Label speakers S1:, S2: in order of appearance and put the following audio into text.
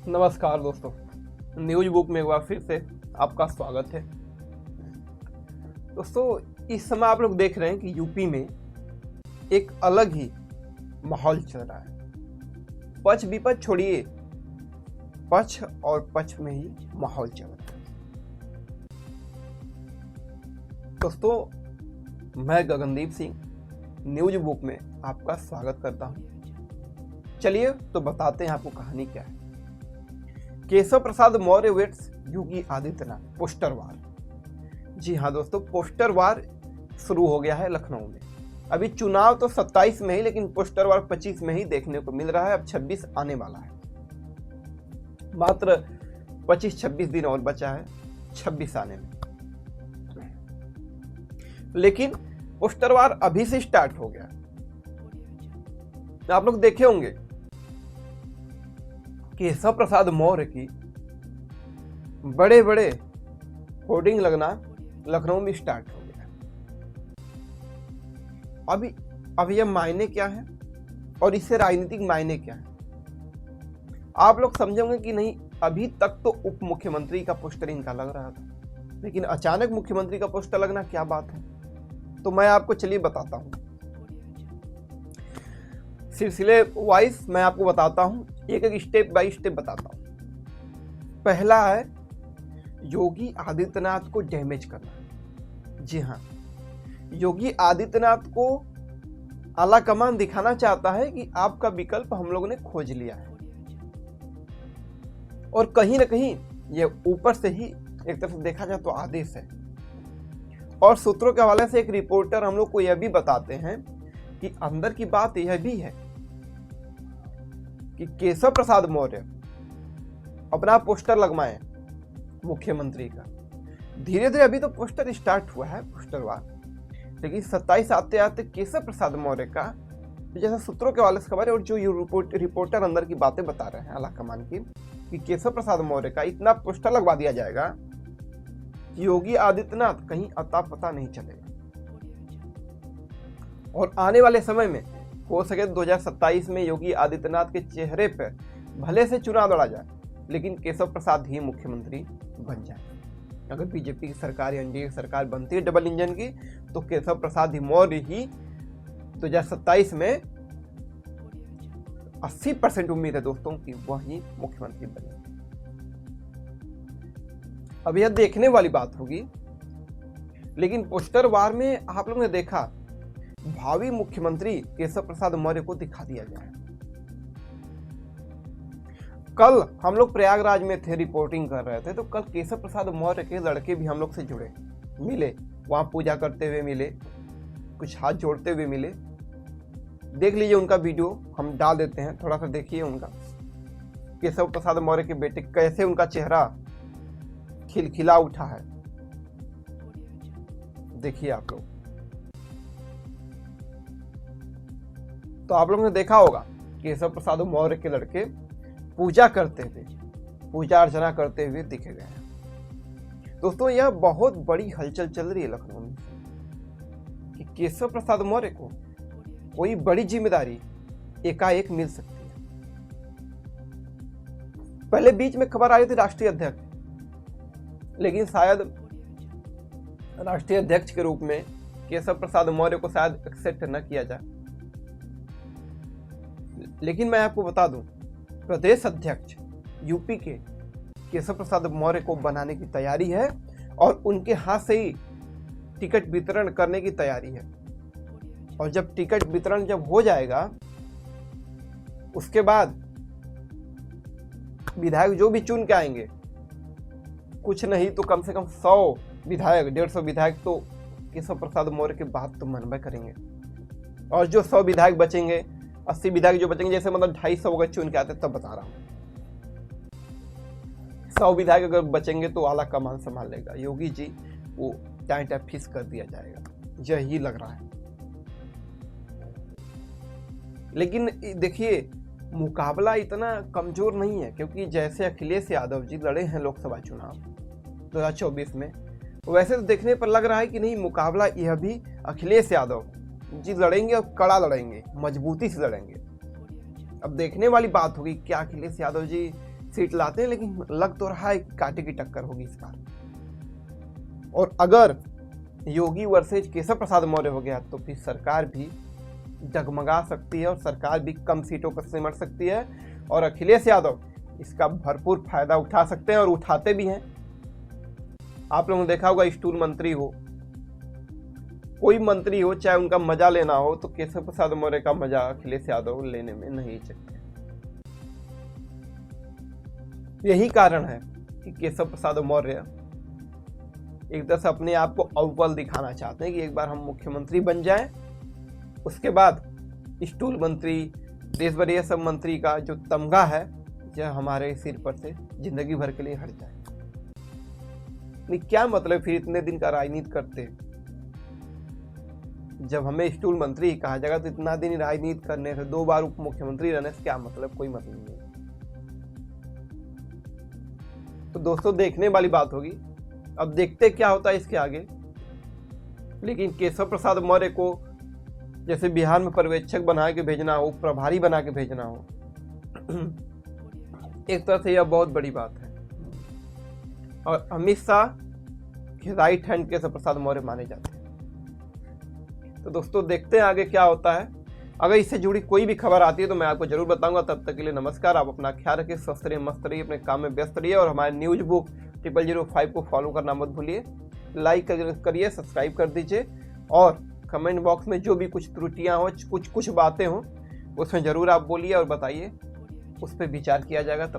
S1: नमस्कार दोस्तों, news book में एक बार फिर से आपका स्वागत है। दोस्तों, इस समय आप लोग देख रहे हैं कि यूपी में एक अलग ही माहौल चल रहा है। पक्ष विपक्ष छोड़िए, पक्ष और पक्ष में ही माहौल चल रहा है। दोस्तों, मैं गगनदीप सिंह न्यूज बुक में आपका स्वागत करता हूं। चलिए तो बताते हैं आपको कहानी क्या है। केशव प्रसाद मौर्य वेट्स योगी आदित्यनाथ पोस्टर वार। जी हाँ दोस्तों, पोस्टर वार शुरू हो गया है लखनऊ में। अभी चुनाव तो 27 में ही, लेकिन पोस्टर वार 25 में ही देखने को मिल रहा है। अब 26 आने वाला है, मात्र 25-26 दिन और बचा है 26 आने में। लेकिन पोस्टर वार अभी से स्टार्ट हो गया। आप लोग देखे होंगे केशव प्रसाद मौर्य की बड़े बड़े होर्डिंग लगना लखनऊ में स्टार्ट हो गया। अभी यह मायने क्या है और इससे राजनीतिक मायने क्या है, आप लोग समझेंगे कि नहीं। अभी तक तो उप मुख्यमंत्री का पोस्टर इनका लग रहा था, लेकिन अचानक मुख्यमंत्री का पोस्टर लगना क्या बात है, तो मैं आपको चलिए बताता हूं। सिलसिले वाइज मैं आपको बताता हूं, एक एक स्टेप बाय स्टेप बताता हूं। पहला है योगी आदित्यनाथ को डैमेज करना। जी हाँ, योगी आदित्यनाथ को आला कमान दिखाना चाहता है कि आपका विकल्प हम लोगों ने खोज लिया है, और कहीं ना कहीं ये ऊपर से ही एक तरफ से देखा जाए तो आदेश है। और सूत्रों के हवाले से एक रिपोर्टर हम लोग को यह भी बताते हैं कि अंदर की बात यह भी है कि केशव प्रसाद मौर्य अपना पोस्टर लगवाए मुख्यमंत्री का। धीरे धीरे अभी तो पोस्टर स्टार्ट हुआ है, पोस्टर वार, लेकिन 27 आते आते केशव प्रसाद मौर्य का, जैसे सूत्रों के हवाले से खबर है और जो रिपोर्टर अंदर की बातें बता रहे हैं आला कमान की, कि केशव प्रसाद मौर्य का इतना पोस्टर लगवा दिया जाएगा कि योगी आदित्यनाथ कहीं अता पता नहीं चलेगा। और आने वाले समय में हो सके 2027 में योगी आदित्यनाथ के चेहरे पर भले से चुनाव लड़ा जाए, लेकिन केशव प्रसाद ही मुख्यमंत्री बन जाए। अगर बीजेपी की सरकार या एनडीए की सरकार बनती है डबल इंजन की, तो केशव प्रसाद मौर्य ही 2027 में 80% उम्मीद है दोस्तों कि वह ही मुख्यमंत्री बने। अब यह देखने वाली बात होगी, लेकिन पोस्टर वार में आप लोगों ने देखा भावी मुख्यमंत्री केशव प्रसाद मौर्य को दिखा दिया गया है। कल हम लोग प्रयागराज में थे, रिपोर्टिंग कर रहे थे, तो कल केशव प्रसाद मौर्य के लड़के भी हम लोग से जुड़े, मिले, वहां पूजा करते हुए मिले, कुछ हाथ जोड़ते हुए मिले। देख लीजिए उनका वीडियो, हम डाल देते हैं, थोड़ा सा देखिए उनका। केशव प्रसाद मौर्य के बेटे कैसे उनका चेहरा खिलखिला उठा है, देखिए आप लोग। तो आप लोगों ने देखा होगा केशव प्रसाद मौर्य के लड़के पूजा करते हुए, पूजा अर्चना करते हुए दिखे गए हैं। दोस्तों, यह बहुत बड़ी हलचल चल रही है लखनऊ में कि केशव प्रसाद मौर्य को कोई बड़ी जिम्मेदारी एकाएक मिल सकती है। पहले बीच में खबर आई थी राष्ट्रीय अध्यक्ष, लेकिन शायद राष्ट्रीय अध्यक्ष के रूप में केशव प्रसाद मौर्य को शायद एक्सेप्ट न किया जाए। लेकिन मैं आपको बता दूं, प्रदेश अध्यक्ष यूपी के केशव प्रसाद मौर्य को बनाने की तैयारी है, और उनके हाथ से ही टिकट वितरण करने की तैयारी है। और जब टिकट वितरण जब हो जाएगा, उसके बाद विधायक जो भी चुन के आएंगे, कुछ नहीं तो कम से कम 100 विधायक, 150 विधायक तो केशव प्रसाद मौर्य के बात तो मनबे करेंगे। और जो 100 विधायक बचेंगे, 80 विधायक जो बचेंगे, जैसे मतलब 250 अगर चुन के आते, तब बता रहा हूं, 100 विधायक अगर बचेंगे तो आला कमान संभाल लेगा योगी जी, वो टाइम फिक्स कर दिया जाएगा, यही लग रहा है। लेकिन देखिए, मुकाबला इतना कमजोर नहीं है, क्योंकि जैसे अखिलेश यादव जी लड़े हैं लोकसभा चुनाव 2024 में, वैसे तो देखने पर लग रहा है कि नहीं, मुकाबला यह भी अखिलेश यादव जी लड़ेंगे, और कड़ा लड़ेंगे, मजबूती से लड़ेंगे। अब देखने वाली बात होगी क्या अखिलेश यादव जी सीट लाते हैं, लेकिन लग तो रहा है कि कांटे की टक्कर होगी इस बार। और अगर योगी वर्सेज केशव प्रसाद मौर्य हो गया तो फिर सरकार भी डगमगा सकती है और सरकार भी कम सीटों पर सिमट सकती है, और अखिलेश यादव इसका भरपूर फायदा उठा सकते हैं और उठाते भी हैं। आप लोगों ने देखा होगा, स्टूल मंत्री हो, कोई मंत्री हो, चाहे उनका मजा लेना हो तो केशव प्रसाद मौर्य का मजा अखिलेश यादव लेने में नहीं चकते। यही कारण है कि केशव प्रसाद मौर्य एक तरह से अपने आप को अव्वल दिखाना चाहते हैं कि एक बार हम मुख्यमंत्री बन जाएं, उसके बाद स्टूल मंत्री, देश भर ये सब मंत्री का जो तमगा है यह हमारे सिर पर से जिंदगी भर के लिए हट जाए। नहीं, क्या मतलब फिर इतने दिन का राजनीति करते, जब हमें स्टूल मंत्री ही कहा जाएगा तो इतना दिन राजनीति करने से, 2 बार उप मुख्यमंत्री रहने से क्या मतलब, कोई मतलब नहीं। तो दोस्तों देखने वाली बात होगी, अब देखते क्या होता है इसके आगे। लेकिन केशव प्रसाद मौर्य को जैसे बिहार में पर्यवेक्षक बना के भेजना हो, प्रभारी बना के भेजना हो, एक तरह से यह बहुत बड़ी बात है। और अमित शाह के राइट हैंड केशव प्रसाद मौर्य माने जाते हैं। तो दोस्तों देखते हैं आगे क्या होता है। अगर इससे जुड़ी कोई भी खबर आती है तो मैं आपको जरूर बताऊंगा। तब तक के लिए नमस्कार। आप अपना ख्याल रखिए, स्वस्थ रहिए, मस्त रहिए, अपने काम में व्यस्त रहिए, और हमारे न्यूज बुक 0005 को फॉलो करना मत भूलिए। लाइक करिए, सब्सक्राइब कर दीजिए, और कमेंट बॉक्स में जो भी कुछ त्रुटियां हो, कुछ बातें हो, उसमें जरूर आप बोलिए और बताइए, उस पर विचार किया जाएगा। तब